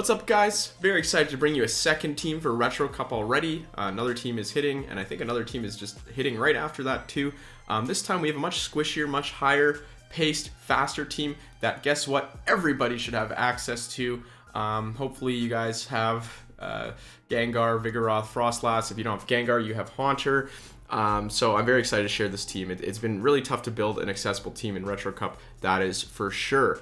What's up, guys? Very excited to bring you a second team for Retro Cup already. Another team is hitting, and I think another team is just hitting right after that too. This time we have a much squishier, much higher paced, faster team that, guess what, everybody should have access to. Hopefully you guys have Gengar, Vigoroth, Frostlass. If you don't have Gengar, you have Haunter. So I'm very excited to share this team. It's been really tough to build an accessible team in Retro Cup, that is for sure.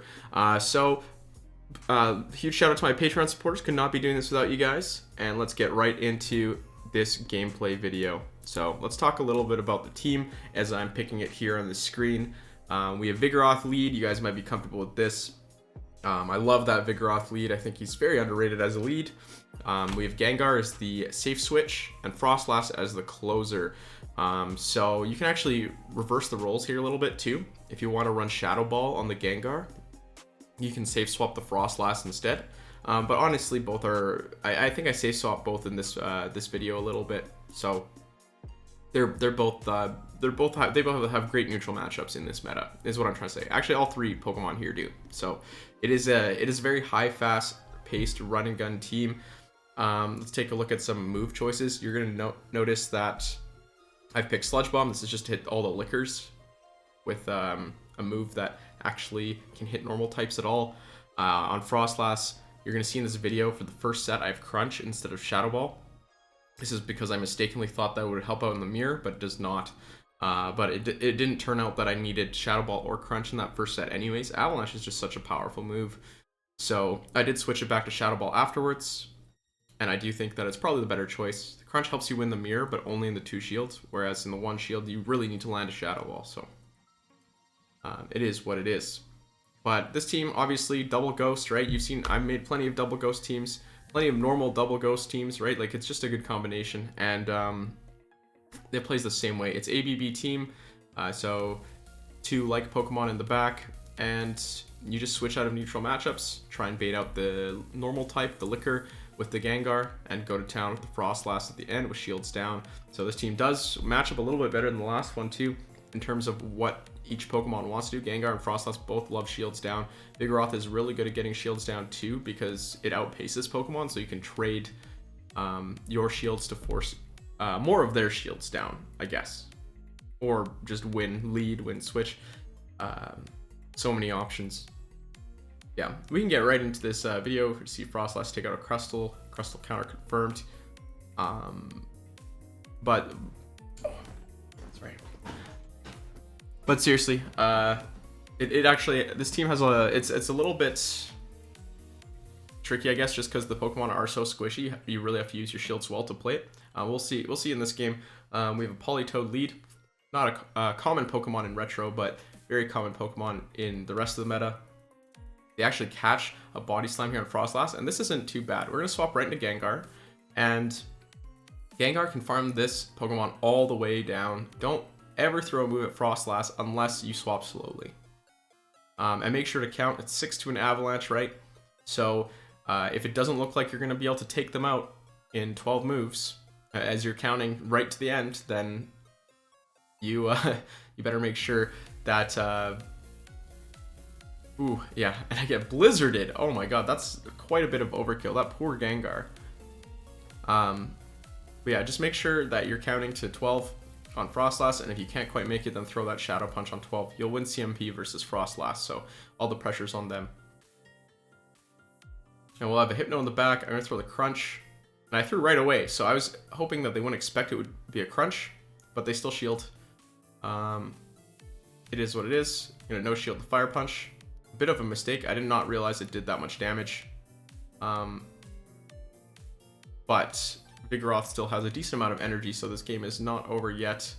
Huge shout out to my Patreon supporters. Could not be doing this without you guys. And let's get right into this gameplay video. So let's talk a little bit about the team as I'm picking it here on the screen. We have Vigoroth lead. You guys might be comfortable with this. I love that Vigoroth lead. I think he's very underrated as a lead. We have Gengar as the safe switch and Frostlass as the closer. So you can actually reverse the roles here a little bit too. If you want to run Shadow Ball on the Gengar, you can safe swap the Frostlass instead. But honestly, both are. I think I safe swap both in this this video a little bit. So they both have great neutral matchups in this meta. Is what I'm trying to say. Actually, all three Pokemon here do. So it is a very high, fast paced run and gun team. Let's take a look at some move choices. You're gonna notice that I've picked Sludge Bomb. This is just to hit all the lickers with a move that actually can hit normal types at all. On Frostlass, you're going to see in this video for the first set I have Crunch instead of Shadow Ball. This is because I mistakenly thought that would help out in the mirror, but it does not. But it didn't turn out that I needed Shadow Ball or Crunch in that first set anyways. Avalanche is just such a powerful move. So I did switch it back to Shadow Ball afterwards, and I do think that it's probably the better choice. The Crunch helps you win the mirror, but only in the 2 shields, whereas in the 1 shield you really need to land a Shadow Ball. So it is what it is. But this team, obviously, double ghost, right? You've seen I've made plenty of double ghost teams, plenty of normal double ghost teams, right? Like, it's just a good combination, and it plays the same way. It's ABB team, so 2 like Pokemon in the back, and you just switch out of neutral matchups, try and bait out the normal type, the Licker, with the Gengar, and go to town with the Frostlass at the end with shields down. So this team does match up a little bit better than the last one too, in terms of what each Pokemon wants to do. Gengar and Frostlass both love shields down. Vigoroth is really good at getting shields down too, because it outpaces Pokemon, so you can trade your shields to force more of their shields down, I guess. Or just win switch. So many options. Yeah, we can get right into this video to see Frostlass take out a Crustle counter confirmed. But seriously, it actually, this team has it's a little bit tricky, I guess, just because the Pokemon are so squishy. You really have to use your shields well to play it. We'll see in this game. We have a Politoed lead, not a common Pokemon in Retro, but very common Pokemon in the rest of the meta. They actually catch a Body Slam here on Frostlass, and this isn't too bad. We're gonna swap right into Gengar, and Gengar can farm this Pokemon all the way down. Don't ever throw a move at Frostlass unless you swap slowly. And make sure to count. It's 6 to an Avalanche, right? So if it doesn't look like you're going to be able to take them out in 12 moves, as you're counting right to the end, then you you better make sure that... Ooh, yeah, and I get Blizzarded. Oh my god, that's quite a bit of overkill. That poor Gengar. But yeah, just make sure that you're counting to 12 on Frostlass, and if you can't quite make it, then throw that Shadow Punch on 12. You'll win CMP versus Frostlass, so all the pressure's on them. And we'll have a Hypno in the back. I'm going to throw the Crunch, and I threw right away, so I was hoping that they wouldn't expect it would be a Crunch, but they still shield. It is what it is. I'm going to no-shield the Fire Punch. A bit of a mistake. I did not realize it did that much damage. But Vigoroth still has a decent amount of energy, so this game is not over yet.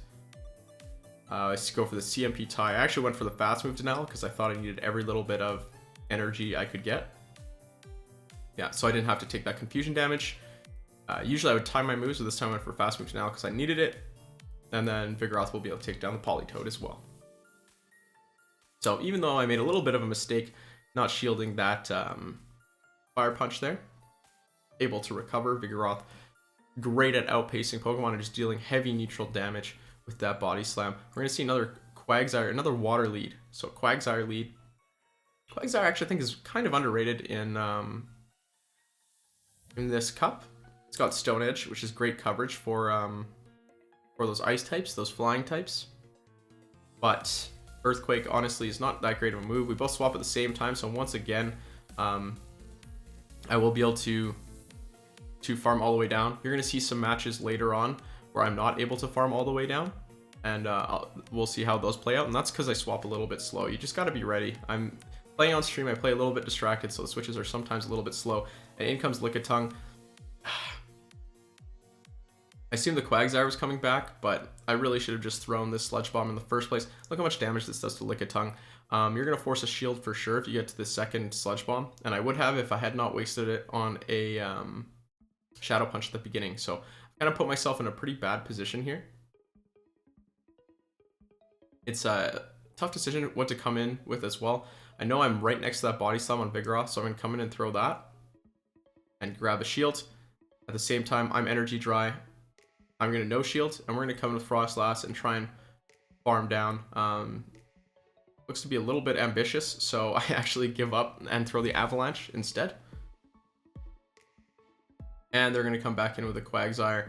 Let's go for the CMP tie. I actually went for the fast move denial because I thought I needed every little bit of energy I could get. Yeah, so I didn't have to take that confusion damage. Usually I would time my moves, but this time I went for fast move denial because I needed it. And then Vigoroth will be able to take down the Politoed as well. So even though I made a little bit of a mistake not shielding that Fire Punch there, able to recover. Vigoroth great at outpacing Pokemon and just dealing heavy neutral damage with that Body Slam. We're going to see another Quagsire, another water lead. So Quagsire lead. Quagsire actually I think is kind of underrated in in this cup. It's got Stone Edge, which is great coverage for those ice types, those flying types. But Earthquake honestly is not that great of a move. We both swap at the same time, so once again, I will be able to farm all the way down. You're going to see some matches later on where I'm not able to farm all the way down, and we'll see how those play out, and that's because I swap a little bit slow. You just got to be ready. I'm playing on stream, I play a little bit distracted, so the switches are sometimes a little bit slow, and in comes Lickitung. I assumed the Quagsire was coming back, but I really should have just thrown this Sludge Bomb in the first place. Look how much damage this does to Lickitung. You're going to force a shield for sure if you get to the second Sludge Bomb, and I would have if I had not wasted it on a Shadow Punch at the beginning. So I'm going to put myself in a pretty bad position here. It's a tough decision what to come in with as well. I know I'm right next to that Body Slam on Vigoroth, so I'm going to come in and throw that and grab a shield. At the same time, I'm Energy Dry. I'm going to no shield, and we're going to come with Frostlass and try and farm down. Looks to be a little bit ambitious, so I actually give up and throw the Avalanche instead. And they're going to come back in with a Quagsire.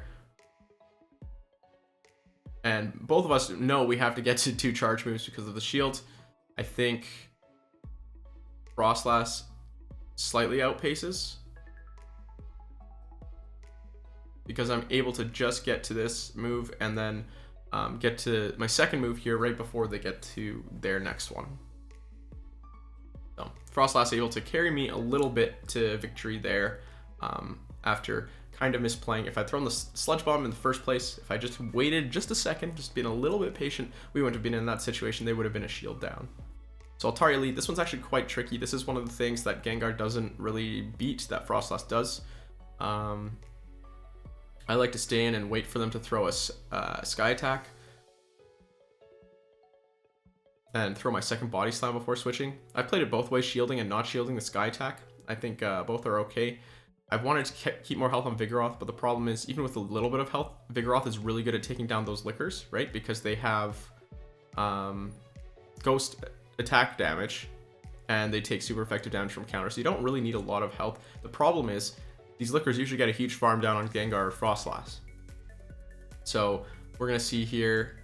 And both of us know we have to get to 2 charge moves because of the shield. I think Frostlass slightly outpaces, because I'm able to just get to this move and then get to my second move here right before they get to their next one. So Frostlass able to carry me a little bit to victory there after kind of misplaying. If I'd thrown the Sludge Bomb in the first place, if I just waited just a second, just been a little bit patient, we wouldn't have been in that situation. They would have been a shield down. So Altaria lead, this one's actually quite tricky. This is one of the things that Gengar doesn't really beat, that Frostlass does. I like to stay in and wait for them to throw a Sky Attack and throw my second Body Slam before switching. I played it both ways, shielding and not shielding the Sky Attack. I think both are okay. I've wanted to keep more health on Vigoroth, but the problem is, even with a little bit of health, Vigoroth is really good at taking down those Lickers, right? Because they have Ghost attack damage, and they take super effective damage from counter, so you don't really need a lot of health. The problem is, these Lickers usually get a huge farm down on Gengar or Frostlass. So we're going to see here,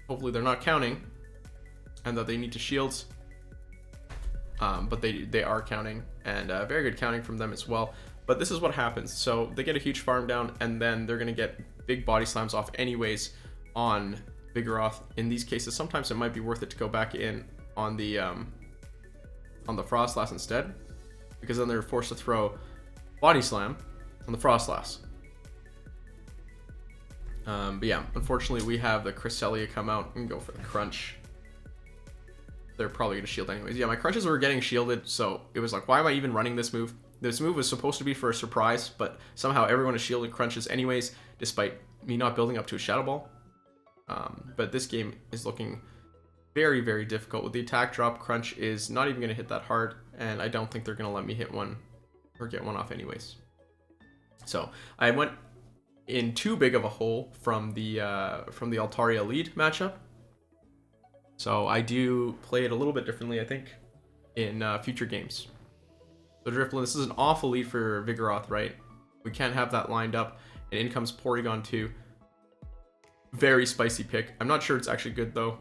hopefully they're not counting, and that they need to shield. But they are counting, and very good counting from them as well. But this is what happens. So they get a huge farm down, and then they're going to get big Body Slams off anyways on Vigoroth. In these cases, sometimes it might be worth it to go back in on the Frostlass instead, because then they're forced to throw Body Slam on the Frostlass. But yeah, unfortunately we have the Cresselia come out and go for the Crunch. They're probably going to shield anyways. Yeah, my Crunches were getting shielded, so it was like, why am I even running this move? This move was supposed to be for a surprise, but somehow everyone is shielding Crunches anyways, despite me not building up to a Shadow Ball. But this game is looking very, very difficult. With the attack drop, Crunch is not even going to hit that hard, and I don't think they're going to let me hit one or get one off anyways. So I went in too big of a hole from the Altaria lead matchup. So I do play it a little bit differently, I think, in future games. So Drifblim, this is an awful lead for Vigoroth, right? We can't have that lined up. And in comes Porygon 2. Very spicy pick. I'm not sure it's actually good, though.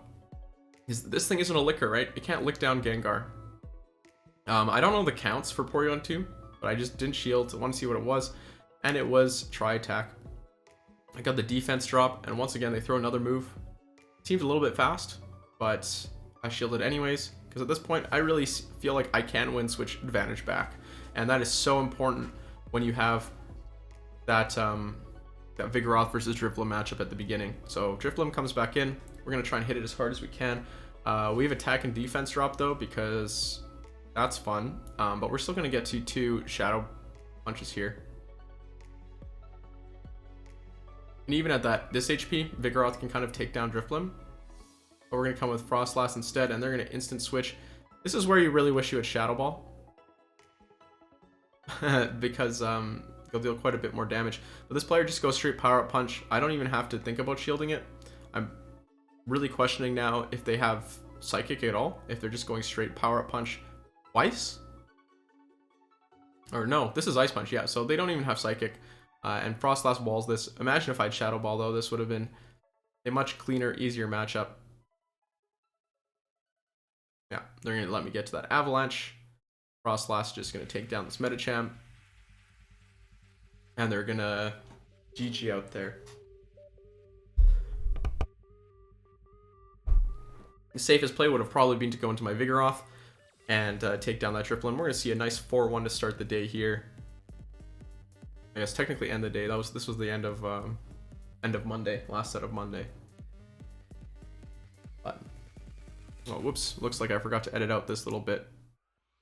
This thing isn't a licker, right? It can't lick down Gengar. I don't know the counts for Porygon 2, but I just didn't shield. I want to see what it was. And it was Tri-Attack. I got the defense drop, and once again, they throw another move. Seems a little bit fast, but I shielded anyways, because at this point, I really feel like I can win switch advantage back. And that is so important when you have that, that Vigoroth versus Drifblim matchup at the beginning. So Drifblim comes back in. We're going to try and hit it as hard as we can. We have attack and defense drop, though, because that's fun. But we're still going to get to 2 Shadow Punches here. And even at this HP, Vigoroth can kind of take down Drifblim. But we're going to come with Frostlass instead, and they're going to instant switch. This is where you really wish you had Shadow Ball. Because you'll deal quite a bit more damage. But this player just goes straight Power Up Punch. I don't even have to think about shielding it. I'm really questioning now if they have Psychic at all. If they're just going straight Power Up Punch twice. Or no, this is Ice Punch, yeah. So they don't even have Psychic. And Frostlass walls this. Imagine if I had Shadow Ball, though. This would have been a much cleaner, easier matchup. Yeah, they're going to let me get to that Avalanche. Frostlass just going to take down this Metachamp. And they're going to GG out there. The safest play would have probably been to go into my Vigoroth and take down that Drifblim. We're going to see a nice 4-1 to start the day here. I guess technically end the day. This was the end of Monday, last set of Monday. But, oh, whoops! Looks like I forgot to edit out this little bit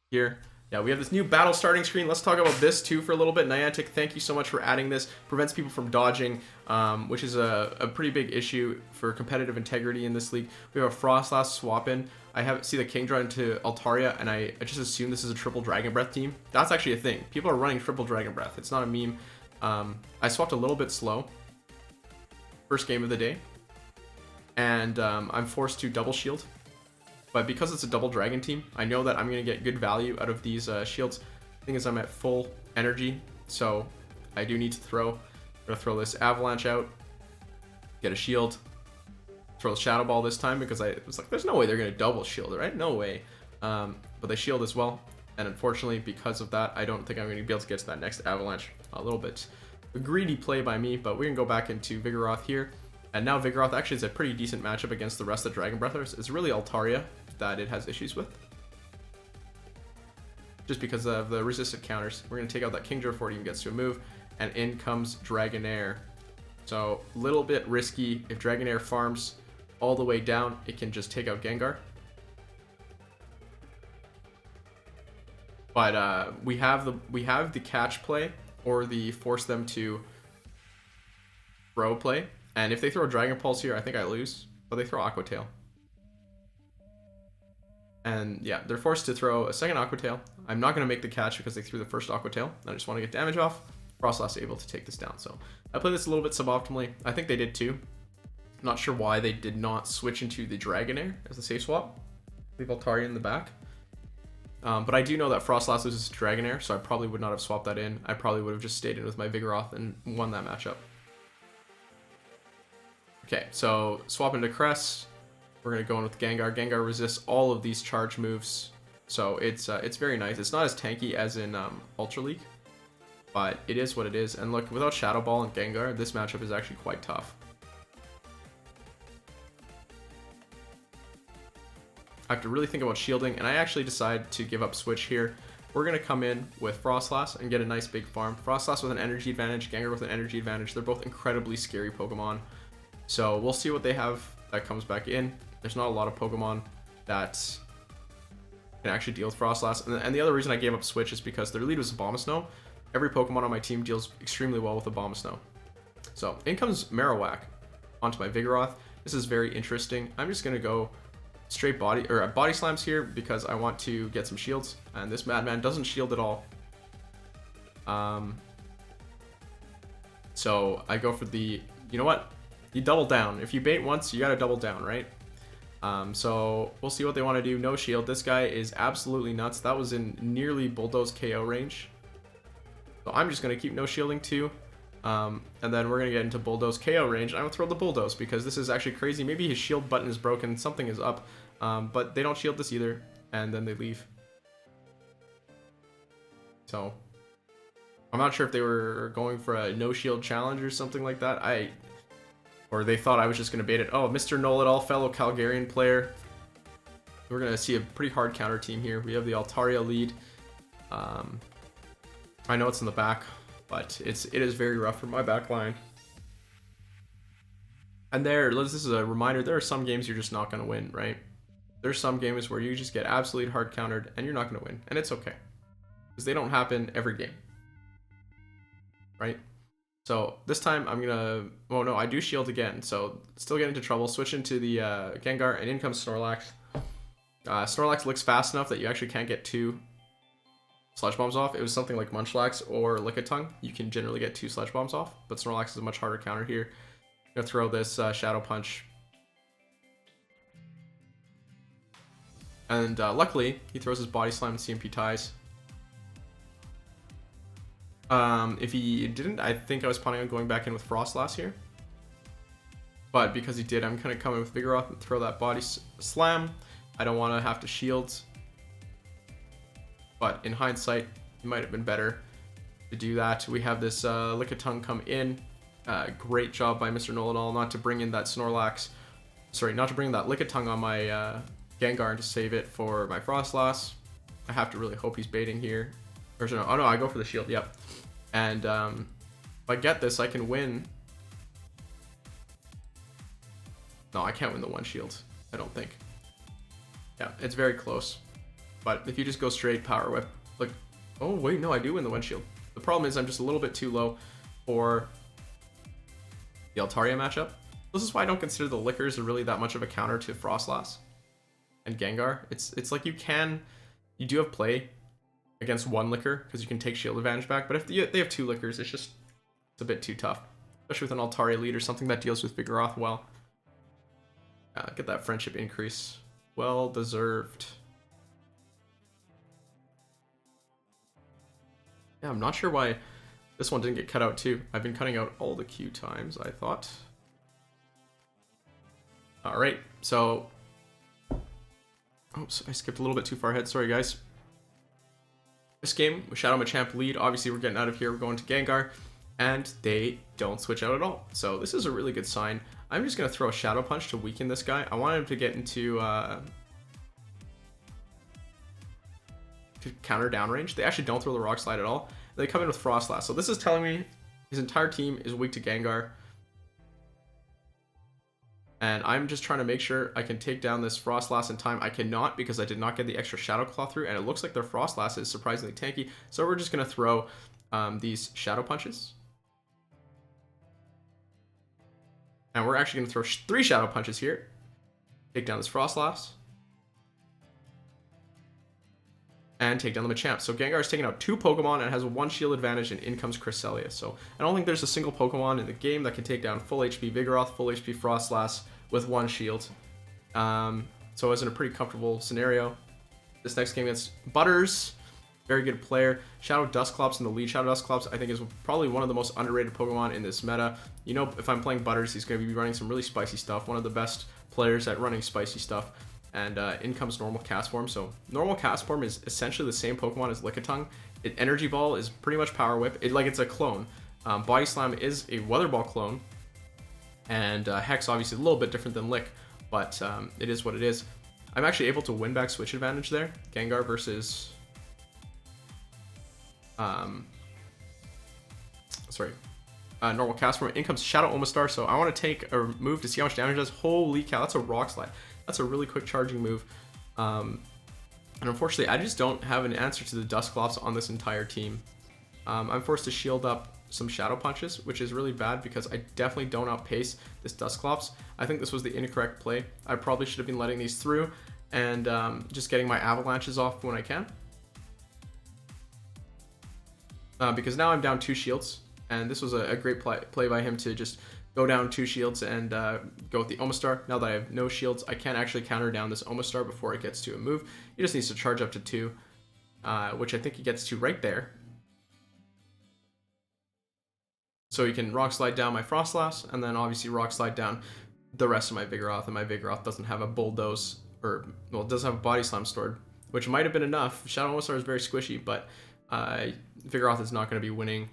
here. Yeah, we have this new battle starting screen. Let's talk about this too for a little bit. Niantic, thank you so much for adding this. Prevents people from dodging, which is a pretty big issue for competitive integrity in this league. We have a Frostlass swap in. I see the Kingdra into Altaria, and I just assume this is a triple Dragon Breath team. That's actually a thing. People are running triple Dragon Breath. It's not a meme. I swapped a little bit slow. First game of the day. And I'm forced to double shield. But because it's a double dragon team, I know that I'm going to get good value out of these shields. The thing is, I'm at full energy, so I do need to throw. I'm going to throw this Avalanche out, get a shield, throw the Shadow Ball this time because I was like, there's no way they're going to double shield, right? No way. But they shield as well, and unfortunately, because of that, I don't think I'm going to be able to get to that next Avalanche. A little bit a greedy play by me, but we can go back into Vigoroth here. And now Vigoroth actually is a pretty decent matchup against the rest of the Dragon Breathers. It's really Altaria that it has issues with, just because of the resisted counters. We're going to take out that Kingdra before it even gets to a move, and in comes Dragonair. So a little bit risky. If Dragonair farms all the way down, it can just take out Gengar. But we have the catch play or the force them to throw play, and if they throw Dragon Pulse here, I think I lose. But they throw Aqua Tail. And yeah, they're forced to throw a second Aqua Tail. I'm not going to make the catch because they threw the first Aqua Tail. I just want to get damage off. Frostlass able to take this down. So I played this a little bit suboptimally. I think they did too. Not sure why they did not switch into the Dragonair as the safe swap. Leave Altaria in the back. But I do know that Frostlass loses to Dragonair, so I probably would not have swapped that in. I probably would have just stayed in with my Vigoroth and won that matchup. Okay, so swap into Cress. We're going to go in with Gengar. Gengar resists all of these charge moves, so it's very nice. It's not as tanky as in Ultra League, but it is what it is. And look, without Shadow Ball and Gengar, this matchup is actually quite tough. I have to really think about shielding, and I actually decide to give up switch here. We're going to come in with Frostlass and get a nice big farm. Frostlass with an energy advantage, Gengar with an energy advantage. They're both incredibly scary Pokemon. So we'll see what they have that comes back in. There's not a lot of Pokemon that can actually deal with Frostlass. And the other reason I gave up Switch is because their lead was Abomasnow. Every Pokemon on my team deals extremely well with Abomasnow. So in comes Marowak onto my Vigoroth. This is very interesting. I'm just going to go straight body slams here because I want to get some shields. And this Madman doesn't shield at all. So I go for the, you know what? You double down. If you bait once, you got to double down, right? So we'll see what they want to do. No shield. This guy is absolutely nuts. That was in nearly Bulldoze KO range. So I'm just going to keep no shielding too. And then we're going to get into Bulldoze KO range. I'm going to throw the Bulldoze because this is actually crazy. Maybe his shield button is broken. Something is up. But they don't shield this either. And then they leave. So I'm not sure if they were going for a no shield challenge or something like that. Or they thought I was just going to bait it. Oh, Mr. Know-It-All, fellow Calgarian player. We're going to see a pretty hard counter team here. We have the Altaria lead. I know it's in the back, but it is very rough for my back line. And this is a reminder, there are some games you're just not going to win, right? There's some games where you just get absolutely hard countered and you're not going to win. And it's okay. Because they don't happen every game. Right? So this time I'm gonna, oh no, I do shield again, so still get into trouble. Switch into the Gengar, and in comes Snorlax. Snorlax looks fast enough that you actually can't get 2 Sludge Bombs off. It was something like Munchlax or Lickitung. You can generally get 2 Sludge Bombs off, but Snorlax is a much harder counter here. I'm gonna throw this Shadow Punch. And luckily, he throws his Body Slam and CMP ties. If he didn't, I think I was planning on going back in with Froslass here. But because he did, I'm going to come in with Vigoroth and throw that Body Slam. I don't want to have to shield. But in hindsight, it might have been better to do that. We have this Lickitung come in. Great job by Mr. Know-it-all not to bring in that Snorlax. Sorry, not to bring that Lickitung on my Gengar and to save it for my Froslass. I have to really hope he's baiting here. Or no, oh no, I go for the shield, yep. And if I get this, I can win. No, I can't win the one shield, I don't think. Yeah, it's very close. But if you just go straight Power Whip, like, oh wait, no, I do win the one shield. The problem is I'm just a little bit too low for the Altaria matchup. This is why I don't consider the Lickers really that much of a counter to Froslass and Gengar. It's like you do have play against one Licker because you can take shield advantage back, but if they have two Lickers, it's a bit too tough, especially with an Altaria lead or something that deals with Vigoroth well. Get that friendship increase. Well deserved. Yeah, I'm not sure why this one didn't get cut out too. I've been cutting out all the Q times, I thought. Alright, so... Oops, I skipped a little bit too far ahead. Sorry, guys. This game, with Shadow Machamp lead, obviously we're getting out of here. We're going to Gengar, and they don't switch out at all. So this is a really good sign. I'm just going to throw a Shadow Punch to weaken this guy. I want him to get into... to counter downrange. They actually don't throw the Rock Slide at all. They come in with Froslass. So this is telling me his entire team is weak to Gengar. And I'm just trying to make sure I can take down this Froslass in time. I cannot because I did not get the extra Shadow Claw through, and it looks like their Froslass is surprisingly tanky. So we're just going to throw these Shadow Punches. And we're actually going to throw 3 Shadow Punches here. Take down this Froslass. And take down the Machamp. So Gengar is taking out 2 Pokemon and has a 1 shield advantage, and in comes Cresselia. So I don't think there's a single Pokemon in the game that can take down full HP Vigoroth, full HP Froslass with 1 shield. So it was in a pretty comfortable scenario. This next game against Butters, very good player. Shadow Dusclops in the lead. Shadow Dusclops, I think, is probably one of the most underrated Pokemon in this meta. You know, if I'm playing Butters, he's going to be running some really spicy stuff. One of the best players at running spicy stuff. And in comes normal cast form. So normal cast form is essentially the same Pokemon as Lickitung. Energy Ball is pretty much Power Whip. It's a clone. Body Slam is a Weather Ball clone. And Hex obviously a little bit different than Lick, but it is what it is. I'm actually able to win back switch advantage there. Gengar versus... normal cast form. In comes Shadow Omastar. So I want to take a move to see how much damage it does. Holy cow, that's a Rock Slide. That's a really quick charging move. And unfortunately, I just don't have an answer to the Dusclops on this entire team. I'm forced to shield up some Shadow Punches, which is really bad because I definitely don't outpace this Dusclops. I think this was the incorrect play. I probably should have been letting these through and just getting my avalanches off when I can. Because now I'm down 2 shields, and this was a great play by him to just go down 2 shields and go with the Omastar. Now that I have no shields, I can actually counter down this Omastar before it gets to a move. He just needs to charge up to 2, which I think he gets to right there. So he can Rock Slide down my Froslass, and then obviously Rock Slide down the rest of my Vigoroth, and my Vigoroth doesn't have a Bulldoze, or, well, it does have a Body Slam stored, which might have been enough. Shadow Omastar is very squishy, but Vigoroth is not going to be winning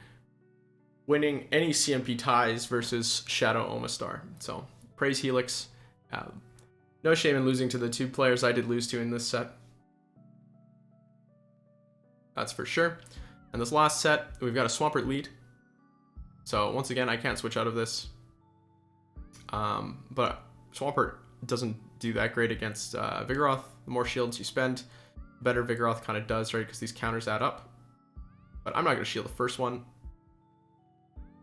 any CMP ties versus Shadow Omastar. So, praise Helix. No shame in losing to the 2 players I did lose to in this set. That's for sure. And this last set, we've got a Swampert lead. So, once again, I can't switch out of this. But Swampert doesn't do that great against Vigoroth. The more shields you spend, the better Vigoroth kind of does, right? Because these counters add up. But I'm not going to shield the first one.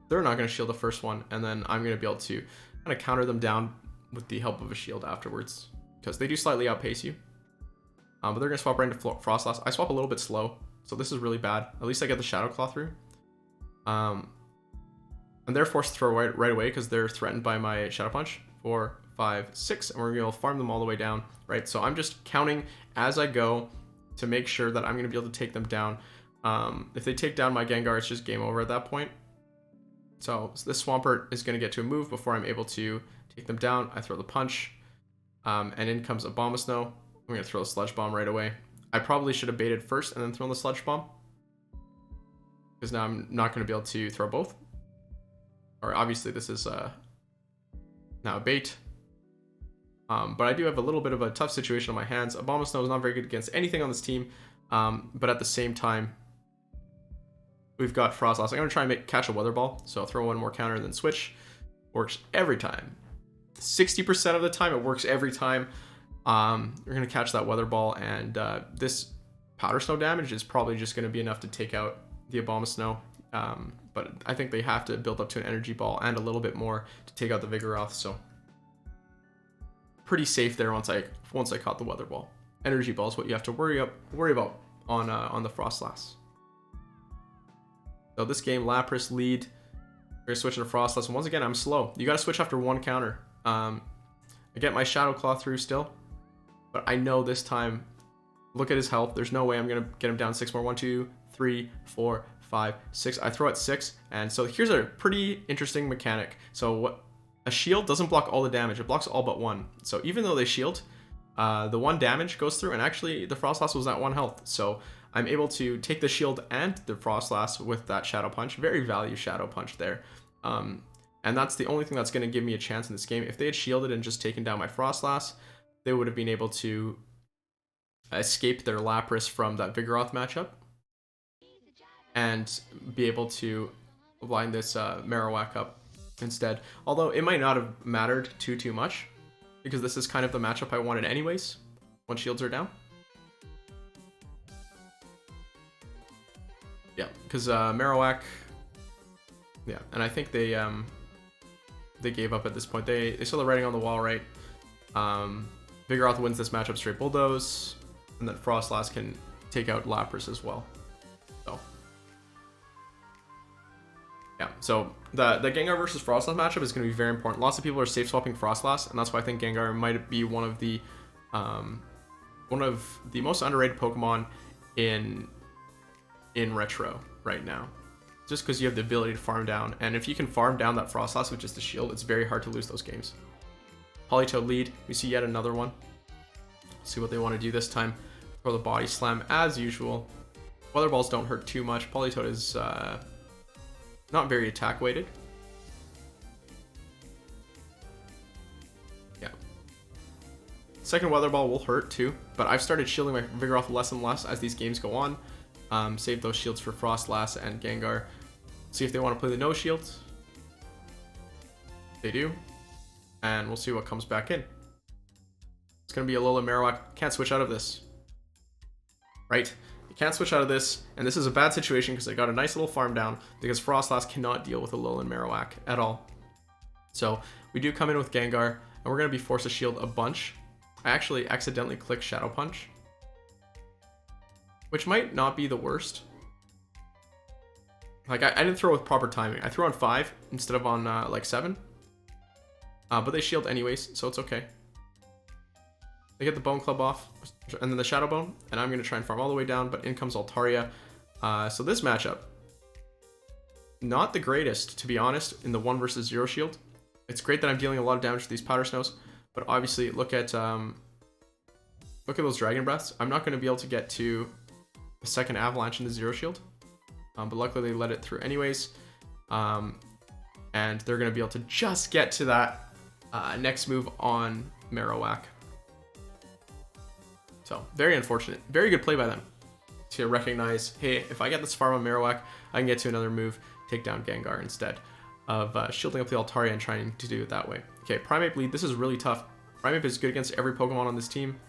They're not going to shield the first one, and then I'm going to be able to kind of counter them down with the help of a shield afterwards, because they do slightly outpace you. But they're going to swap right into Froslass. I swap a little bit slow, so this is really bad. At least I get the Shadow Claw through. And they're forced to throw right away because they're threatened by my Shadow Punch. 4, 5, 6, and we're going to farm them all the way down, right? So I'm just counting as I go to make sure that I'm going to be able to take them down If they take down my Gengar, it's just game over at that point. So this Swampert is going to get to a move before I'm able to take them down. I throw the punch, and in comes Abomasnow. I'm going to throw the Sludge Bomb right away. I probably should have baited first and then thrown the Sludge Bomb, because now I'm not going to be able to throw both. Or obviously this is now a bait. But I do have a little bit of a tough situation on my hands. Abomasnow is not very good against anything on this team, but at the same time, we've got Frostlass. I'm going to try and catch a Weather Ball, so I'll throw one more counter and then switch. Works every time. 60% of the time, it works every time. We're going to catch that Weather Ball, and this Powder Snow damage is probably just going to be enough to take out the Abomasnow. But I think they have to build up to an Energy Ball and a little bit more to take out the Vigoroth, so pretty safe there once I caught the Weather Ball. Energy Ball is what you have to worry about on the Frostlass. So this game, Lapras lead. We're switching to Frostlass, and once again, I'm slow. You got to switch after one counter. I get my Shadow Claw through still, but I know this time, look at his health. There's no way I'm going to get him down 6 more. 1, 2, 3, 4, 5, 6. I throw at 6, and so here's a pretty interesting mechanic. So a shield doesn't block all the damage. It blocks all but one. So even though they shield, the one damage goes through, and actually the Frostlass was at 1 health. So I'm able to take the shield and the Frostlass with that Shadow Punch. Very value Shadow Punch there. And that's the only thing that's going to give me a chance in this game. If they had shielded and just taken down my Frostlass, they would have been able to escape their Lapras from that Vigoroth matchup and be able to line this Marowak up instead. Although it might not have mattered too much, because this is kind of the matchup I wanted anyways when shields are down. Yeah, because Marowak, yeah, and I think they gave up at this point. They saw the writing on the wall, right? Vigoroth wins this matchup straight bulldoze, and then Frostlass can take out Lapras as well. So yeah, so the Gengar versus Frostlass matchup is going to be very important. Lots of people are safe swapping Frostlass, and that's why I think Gengar might be one of the most underrated Pokemon in Retro right now. Just because you have the ability to farm down, and if you can farm down that Frostlass with just the shield, it's very hard to lose those games. Politoed lead. We see yet another one. See what they want to do this time. Throw the Body Slam as usual. Weather Balls don't hurt too much. Politoed is not very attack weighted. Yeah. Second Weather Ball will hurt too, but I've started shielding my Vigoroth less and less as these games go on. Save those shields for Frostlass and Gengar. See if they want to play the no shields. They do. And we'll see what comes back in. It's going to be a Alolan Marowak. Can't switch out of this. Right? You can't switch out of this. And this is a bad situation because I got a nice little farm down because Frostlass cannot deal with a Alolan Marowak at all. So we do come in with Gengar, and we're going to be forced to shield a bunch. I actually accidentally clicked Shadow Punch, which might not be the worst. Like, I didn't throw with proper timing. I threw on 5 instead of on, like, 7. But they shield anyways, so it's okay. They get the Bone Club off, and then the Shadow Bone, and I'm going to try and farm all the way down, but in comes Altaria. So this matchup, not the greatest, to be honest, in the 1 versus 0 shield. It's great that I'm dealing a lot of damage to these Powder Snows, but obviously, look at those Dragon Breaths. I'm not going to be able to get to a second Avalanche in the 0 shield, but luckily they let it through anyways, and they're going to be able to just get to that next move on Marowak. So very unfortunate. Very good play by them to recognize, hey, if I get this farm on Marowak, I can get to another move, take down Gengar instead of shielding up the Altaria and trying to do it that way. Okay, Primeape lead. This is really tough. Primeape is good against every Pokemon on this team.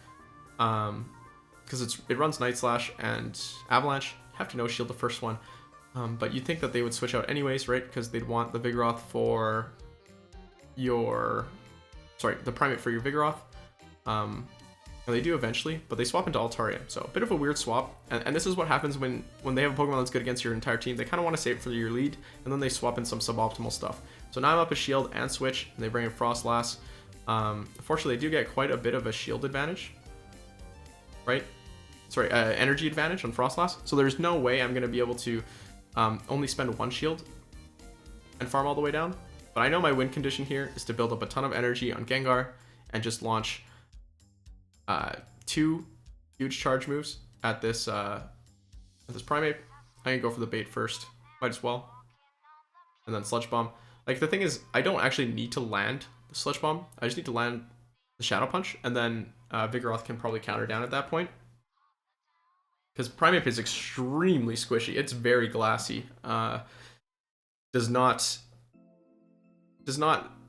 Because it runs Night Slash and Avalanche. You have to no shield the first one, but you'd think that they would switch out anyways, right? Because they'd want the Vigoroth for the Primeape for your Vigoroth. And they do eventually, but they swap into Altaria, so a bit of a weird swap. And this is what happens when they have a Pokemon that's good against your entire team. They kind of want to save it for your lead, and then they swap in some suboptimal stuff. So now I'm up a shield and switch, and they bring in Frostlass. Unfortunately, they do get quite a bit of a shield advantage, right? energy advantage on Frostlass. So there's no way I'm going to be able to only spend 1 shield and farm all the way down. But I know my win condition here is to build up a ton of energy on Gengar and just launch 2 huge charge moves at this Primeape. I'm going to go for the bait first. Might as well. And then Sludge Bomb. Like, the thing is, I don't actually need to land the Sludge Bomb. I just need to land the Shadow Punch, and then Vigoroth can probably counter down at that point. Because Primeape is extremely squishy. It's very glassy. Does not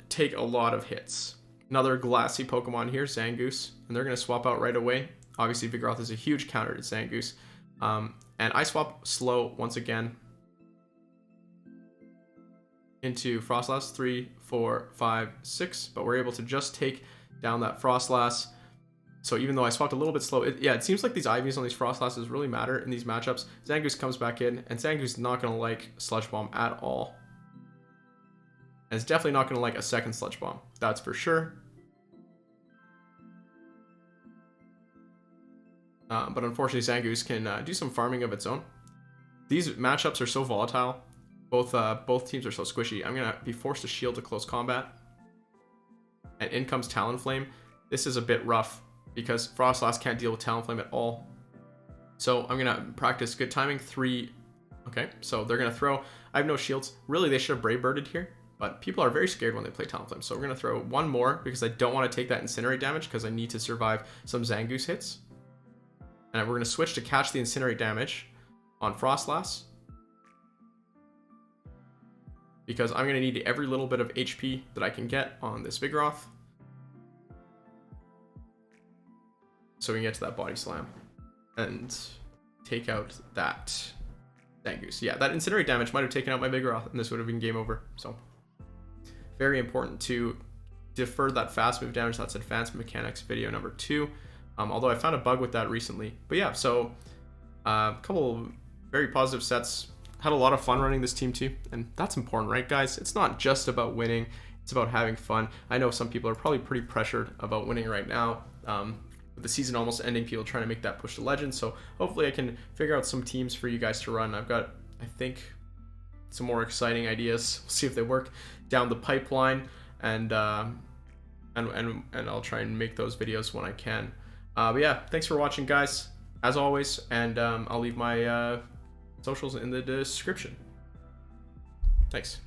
take a lot of hits. Another glassy Pokemon here, Zangoose, and they're going to swap out right away. Obviously, Vigoroth is a huge counter to Zangoose. And I swap slow once again into Frostlass, 3, 4, 5, 6, but we're able to just take down that Frostlass. So even though I swapped a little bit slow, it seems like these IVs on these Frostlasses really matter in these matchups. Zangoose comes back in, and Zangoose is not going to like Sludge Bomb at all. And it's definitely not going to like a second Sludge Bomb, that's for sure. But unfortunately, Zangoose can do some farming of its own. These matchups are so volatile. Both teams are so squishy. I'm going to be forced to shield to close combat. And in comes Talonflame. This is a bit rough because Frostlass can't deal with Talonflame at all. So I'm going to practice good timing. 3. Okay, so they're going to throw. I have no shields. Really, they should have Brave Birded here. But people are very scared when they play Talonflame. So we're going to throw 1 more because I don't want to take that Incinerate damage because I need to survive some Zangoose hits. And we're going to switch to catch the Incinerate damage on Frostlass. Because I'm going to need every little bit of HP that I can get on this Vigoroth. So we can get to that Body Slam. And take out that Zangoose. Yeah, that Incinerate damage might have taken out my Vigoroth, and this would have been game over. So, very important to defer that fast move damage. That's Advanced Mechanics video number 2. Although I found a bug with that recently. But yeah, so a couple very positive sets. Had a lot of fun running this team too. And that's important, right, guys? It's not just about winning. It's about having fun. I know some people are probably pretty pressured about winning right now. With the season almost ending, people trying to make that push to Legends. So hopefully I can figure out some teams for you guys to run. I've got, I think, some more exciting ideas. We'll see if they work down the pipeline. And I'll try and make those videos when I can. But yeah, thanks for watching, guys, as always, and I'll leave my socials in the description. Thanks.